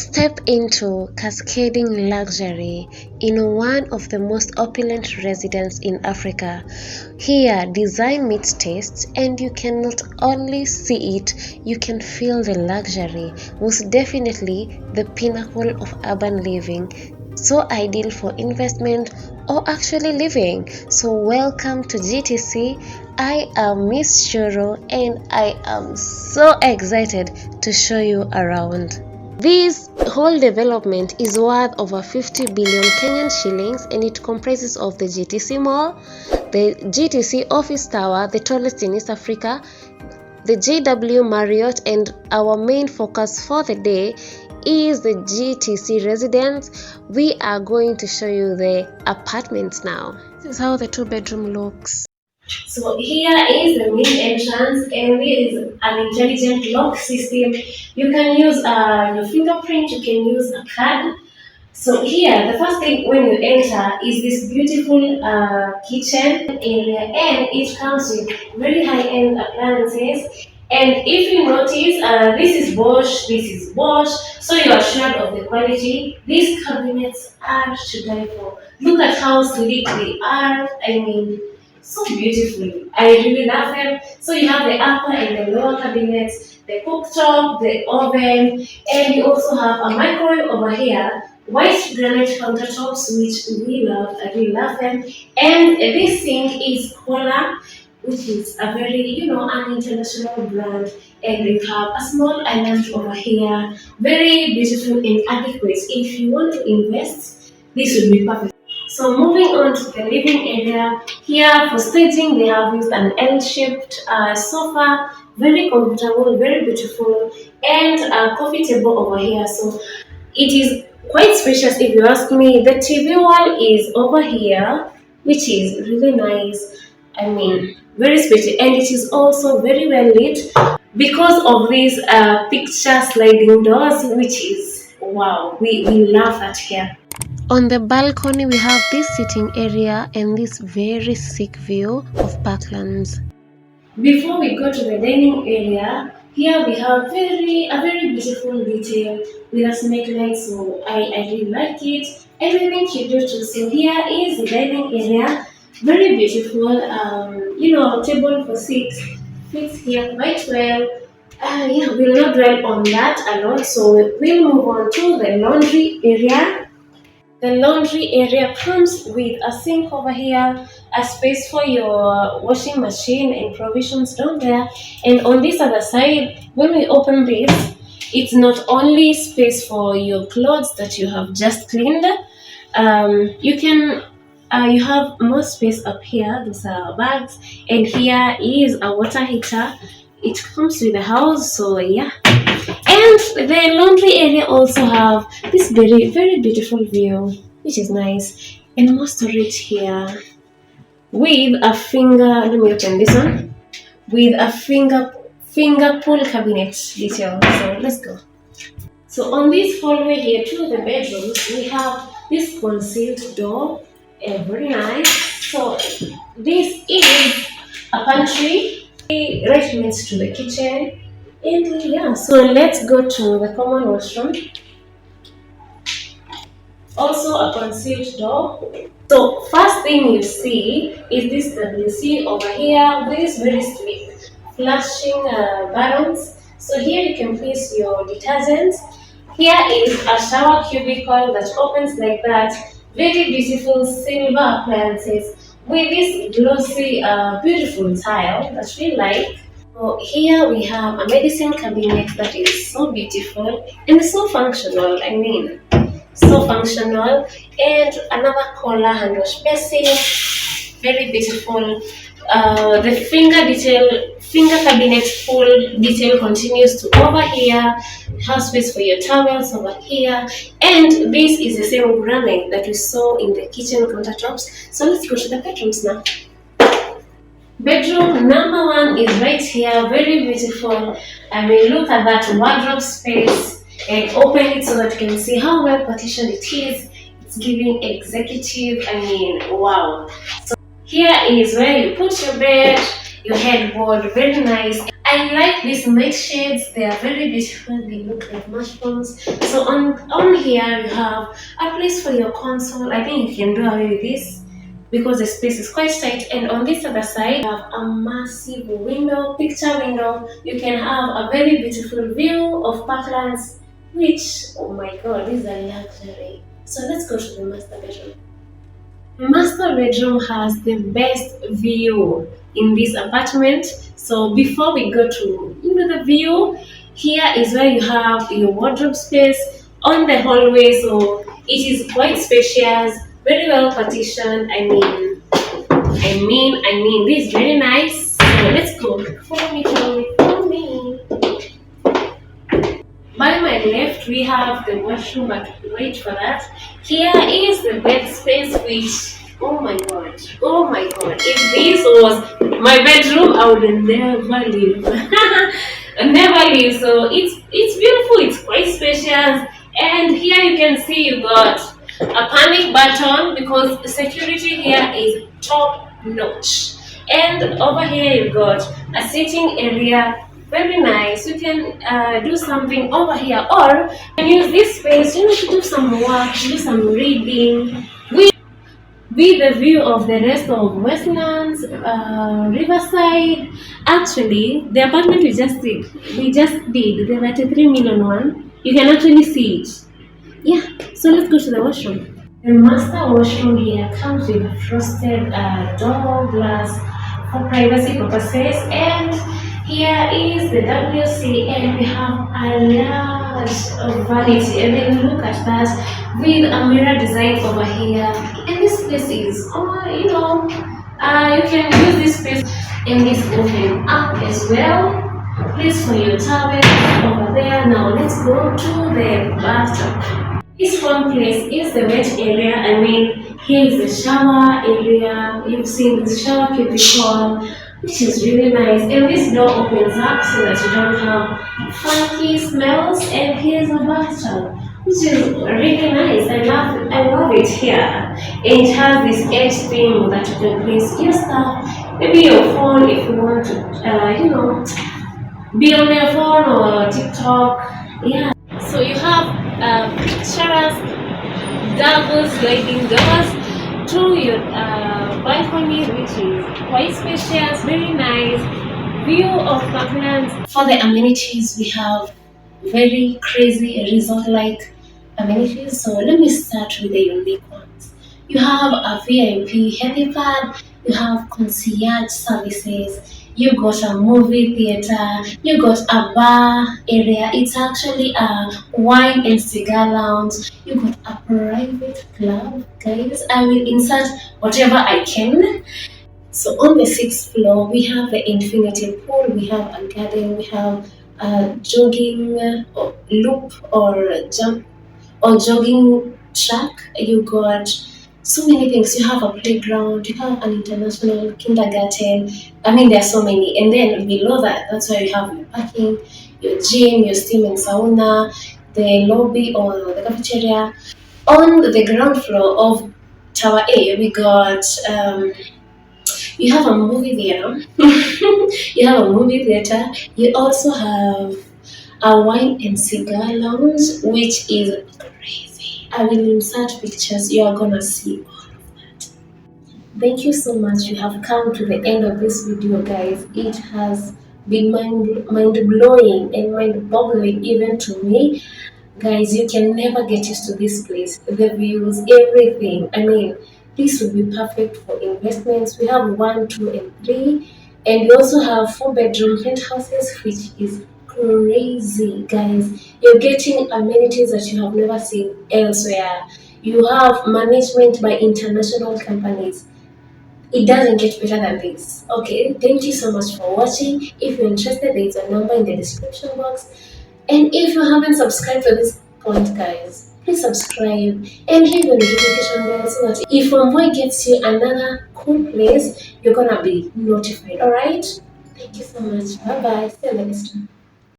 Step into cascading luxury in one of the most opulent residences in Africa. Here, design meets taste, and you can not only see it, you can feel the luxury. Most definitely the pinnacle of urban living. So ideal for investment or actually living. So welcome to GTC. I am Miss Shoro and I am so excited to show you around. This whole development is worth over 50 billion Kenyan shillings, and it comprises of the GTC Mall, the GTC Office Tower, the tallest in East Africa, the JW Marriott, and our main focus for the day is the GTC residence. We are going to show you the apartments now. This is how the 2-bedroom looks. So here is the main entrance, and there is an intelligent lock system. You can use your fingerprint, you can use a card. So here, the first thing when you enter is this beautiful kitchen area, and it comes with very high-end appliances. And if you notice, this is Bosch, so you are assured of the quality. These cabinets are to die for. Look at how sleek they are. I mean, so beautiful. I really love them. So you have the upper and the lower cabinets, the cooktop, the oven, and you also have a microwave over here. White granite countertops, which we love. I really love them. And this sink is Cola, which is a very, an international brand. And you have a small island over here. Very beautiful and adequate. If you want to invest, this would be perfect. So moving on to the living area, here for staging they have used an L-shaped sofa, very comfortable, very beautiful, and a coffee table over here. So it is quite spacious if you ask me. The TV wall is over here, which is really nice. I mean, very spacious, and it is also very well lit because of these picture sliding doors, which is wow. We love that here. On the balcony, we have this sitting area and this very sick view of parklands. Before we go to the dining area, here we have a very beautiful detail with a snake light, so I really like it. Everything you do too. So here is the dining area, very beautiful. Table for 6 fits here quite well. We'll not dwell on that a lot, so we'll move on to the laundry area. The laundry area comes with a sink over here, a space for your washing machine and provisions down there. And on this other side, when we open this, it's not only space for your clothes that you have just cleaned. You have more space up here. These are bags, and here is a water heater. It comes with the house, so yeah. And the laundry area also have this very, very beautiful view, which is nice, and more storage here with a let me open this one, with a finger pull cabinet detail. So let's go. So on this hallway here to the bedrooms, we have this concealed door, very nice. So this is a pantry right next to the kitchen. And yeah, so let's go to the common washroom. Also a concealed door. So first thing you see is this WC over here with this very sleek flashing buttons. So here you can place your detergents. Here is a shower cubicle that opens like that. Very beautiful silver appliances with this glossy, beautiful tile that we like. So here we have a medicine cabinet that is so beautiful and so functional. I mean, so functional. And another collar hand wash basin, very beautiful. The finger cabinet full detail continues to over here. Have space for your towels over here. And this is the same granite that we saw in the kitchen countertops. So let's go to the bedrooms now. Bedroom number 1 is right here, very beautiful. I mean, look at that wardrobe space, and open it so that you can see how well partitioned it is. It's giving executive, I mean, wow. So here is where you put your bed, your headboard, very nice. I like these night shades. They are very beautiful. They look like mushrooms. So on here you have a place for your console. I think you can do away with this because the space is quite tight. And on this other side, you have a massive window, picture window. You can have a very beautiful view of parklands, which, oh my god, this is a luxury. So let's go to the master bedroom. The master bedroom has the best view in this apartment. So before we go to the view, here is where you have your wardrobe space on the hallway. So it is quite spacious, very well partitioned. This is very nice. So let's go. Follow me. By my left, we have the washroom, but wait for that. Here is the bed space, which, oh my god, if this was my bedroom, I would never leave. Never leave. So it's beautiful, it's quite spacious, and here you can see you got a panic button because security here is top notch. And over here you got a sitting area, very nice. You can do something over here, or you can use this space, to do some work, do some reading. With the view of the rest of Westlands, Riverside. Actually, the apartment we just did the 33 million one. You can actually see it. Yeah. So let's go to the washroom. The master washroom here comes with a frosted door glass for privacy purposes, and here is the WC, and we have a large vanity. And then look at that with a mirror design over here. And this place is, you can use this space, and this open up as well. Place for your towels over there. Now let's go to the bathtub. This one place is the wet area. Here is the shower area. You've seen the shower cubicle, which is really nice. And this door opens up so that you don't have funky smells. And here's a bathtub, which is really nice. I love it here. And it has this edge thing that you can place your stuff, maybe your phone if you want to, be on your phone or TikTok. Yeah. So you have pictures, double sliding doors to your balcony, which is quite spacious, very nice view of Parklands. For the amenities, we have very crazy resort-like amenities. So let me start with the unique ones. You have a VIP helipad, you have concierge services, you got a movie theater, you got a bar area. It's actually a wine and cigar lounge. You got a private club, guys. I will insert whatever I can. So on the sixth floor, we have the infinity pool, we have a garden, we have a jogging loop or jump or jogging track. You got so many things. You have a playground, you have an international kindergarten. There are so many. And then below that, that's where you have your parking, your gym, your steam and sauna, the lobby or the cafeteria. On the ground floor of Tower A, we got you have a movie theater. You have a movie theater. You also have a wine and cigar lounge, which is crazy. I will insert pictures. You are gonna see all of that. Thank you so much. You have come to the end of this video, guys. It has been mind blowing and mind boggling even to me. Guys, you can never get used to this place. The views, everything. This would be perfect for investments. We have 1, 2, and 3, and we also have 4-bedroom penthouses, which is crazy, guys. You're getting amenities that you have never seen elsewhere. You have management by international companies. It doesn't get better than this. Okay, thank you so much for watching. If you're interested, there is a number in the description box. And if you haven't subscribed to this point, guys, please subscribe and hit the notification bell so that if Homeboy gets you another cool place, you're gonna be notified. Alright? Thank you so much. Bye bye. See you next time.